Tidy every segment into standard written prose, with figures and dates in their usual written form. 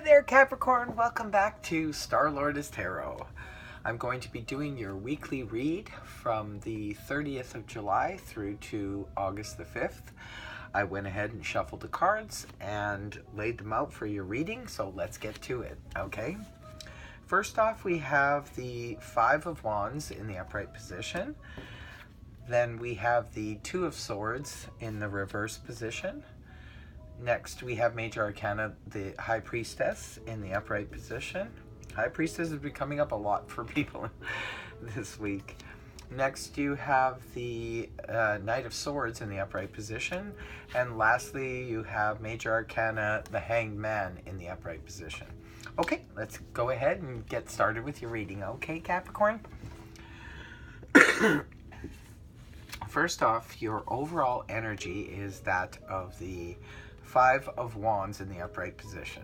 there, Capricorn. Welcome back to Star-Lord is Tarot. I'm going to be doing your weekly read from the 30th of July through to August the 5th. I went ahead and shuffled the cards and laid them out for your reading, so let's get to it, okay? First off, we have the Five of Wands in the upright position. Then we have the Two of Swords in the reverse position. Next, we have Major Arcana, the High Priestess in the upright position. High Priestess has been coming up a lot for people this week. Next, you have the Knight of Swords in the upright position. And lastly, you have Major Arcana, the Hanged Man in the upright position. Okay, let's go ahead and get started with your reading. Okay, Capricorn? First off, your overall energy is that of the Five of Wands in the upright position.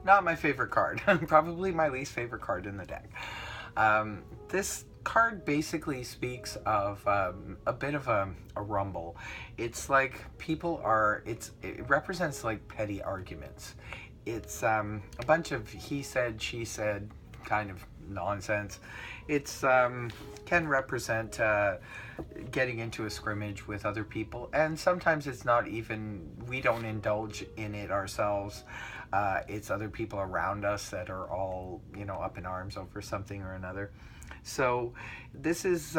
Not my favorite card. Probably my least favorite card in the deck. This card basically speaks of a bit of a rumble. It's like people are, it represents like petty arguments. It's a bunch of he said, she said kind of nonsense. It's can represent getting into a scrimmage with other people, and sometimes it's not even, we don't indulge in it ourselves. It's other people around us that are all, you know, up in arms over something or another. So this is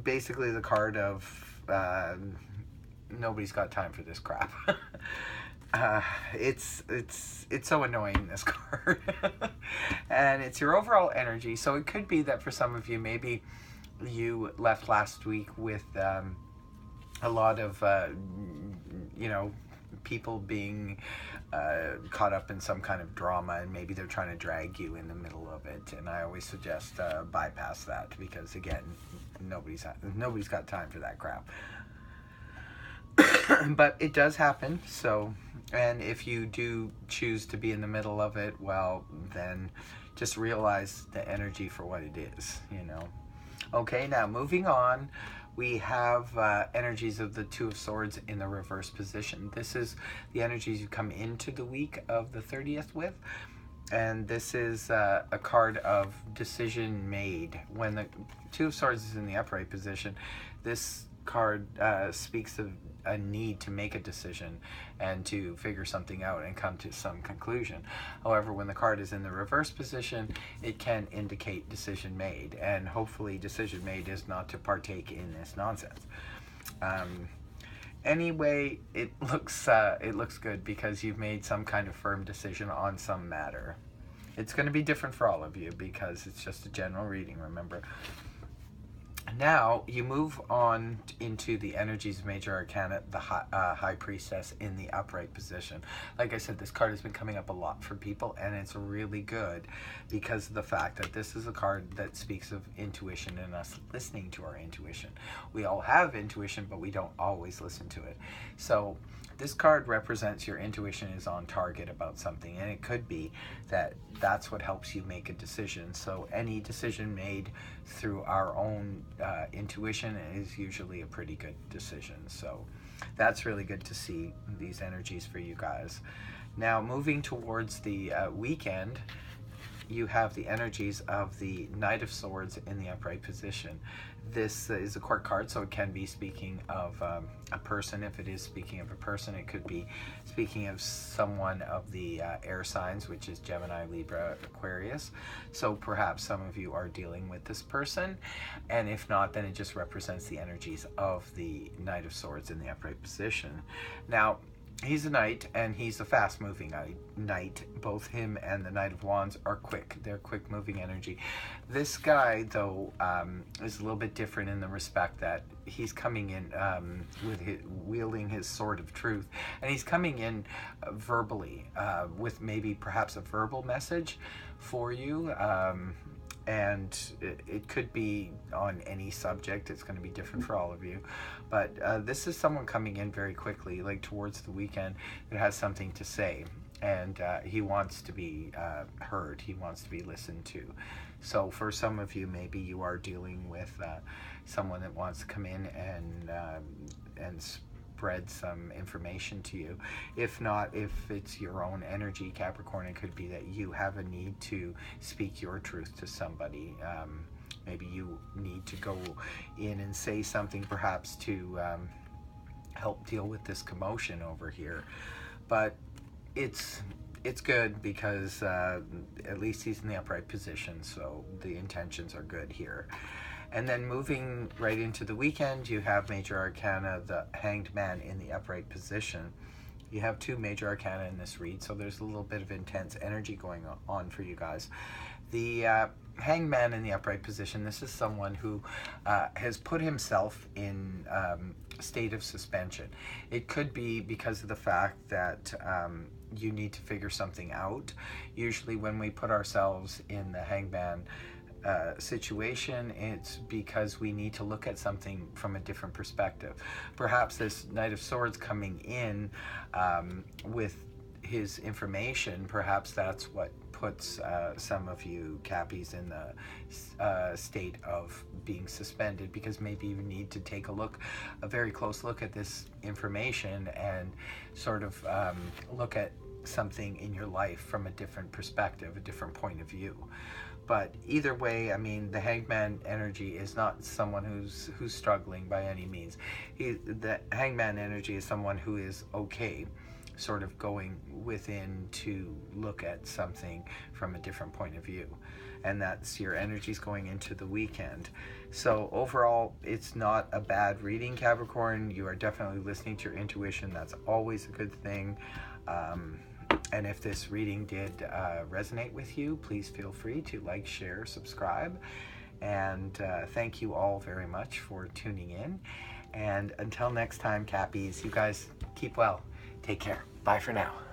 basically the card of nobody's got time for this crap. It's so annoying, this card. And it's your overall energy. So it could be that for some of you, maybe you left last week with a lot of you know, people being caught up in some kind of drama, and maybe they're trying to drag you in the middle of it. And I always suggest bypass that, because again, nobody's got time for that crap. But it does happen. So, and if you do choose to be in the middle of it, well, then just realize the energy for what it is, you know. Okay, now moving on, we have energies of the Two of Swords in the reverse position. This is the energies you come into the week of the 30th with. And this is a card of decision made. When the Two of Swords is in the upright position, this card speaks of a need to make a decision and to figure something out and come to some conclusion. However, when the card is in the reverse position, it can indicate decision made, and hopefully decision made is not to partake in this nonsense. Anyway, it looks good because you've made some kind of firm decision on some matter. It's going to be different for all of you because it's just a general reading, remember. Now you move on into the energies of Major Arcana, the High Priestess in the upright position. Like I said, this card has been coming up a lot for people, and it's really good because of the fact that this is a card that speaks of intuition and us listening to our intuition. We all have intuition, but we don't always listen to it. So this card represents your intuition is on target about something, and it could be that that's what helps you make a decision. So any decision made through our own intuition is usually a pretty good decision. So that's really good to see these energies for you guys. Now moving towards the weekend, you have the energies of the Knight of Swords in the upright position. This is a court card, so it can be speaking of a person. If it is speaking of a person, it could be speaking of someone of the air signs, which is Gemini, Libra, Aquarius. So perhaps some of you are dealing with this person, and if not, then it just represents the energies of the Knight of Swords in the upright position. Now, he's a knight, and he's a fast-moving knight. Both him and the Knight of Wands are quick. They're quick-moving energy. This guy, though, is a little bit different in the respect that he's coming in wielding his sword of truth, and he's coming in verbally with maybe perhaps a verbal message for you. And it could be on any subject. It's going to be different for all of you, but this is someone coming in very quickly, like towards the weekend, that has something to say, and he wants to be heard. He wants to be listened to. So for some of you, maybe you are dealing with someone that wants to come in and spread some information to you. If not, if it's your own energy, Capricorn, it could be that you have a need to speak your truth to somebody. Maybe you need to go in and say something, perhaps to help deal with this commotion over here. But it's good because at least he's in the upright position, so the intentions are good here. And then moving right into the weekend, you have Major Arcana, the Hanged Man in the upright position. You have 2 Major Arcana in this read, so there's a little bit of intense energy going on for you guys. The Hanged Man in the upright position, this is someone who has put himself in a state of suspension. It could be because of the fact that you need to figure something out. Usually when we put ourselves in the Hanged Man situation, it's because we need to look at something from a different perspective. Perhaps this Knight of Swords coming in with his information, perhaps that's what puts some of you Cappies in the state of being suspended, because maybe you need to take a very close look at this information and sort of look at something in your life from a different perspective, a different point of view. But either way, I mean, the Hanged Man energy is not someone who's struggling by any means. The Hanged Man energy is someone who is okay, sort of going within to look at something from a different point of view. And that's your energies going into the weekend. So overall, it's not a bad reading, Capricorn. You are definitely listening to your intuition. That's always a good thing. And if this reading did resonate with you, please feel free to like, share, subscribe. And thank you all very much for tuning in. And until next time, Cappies, you guys keep well. Take care. Bye for now.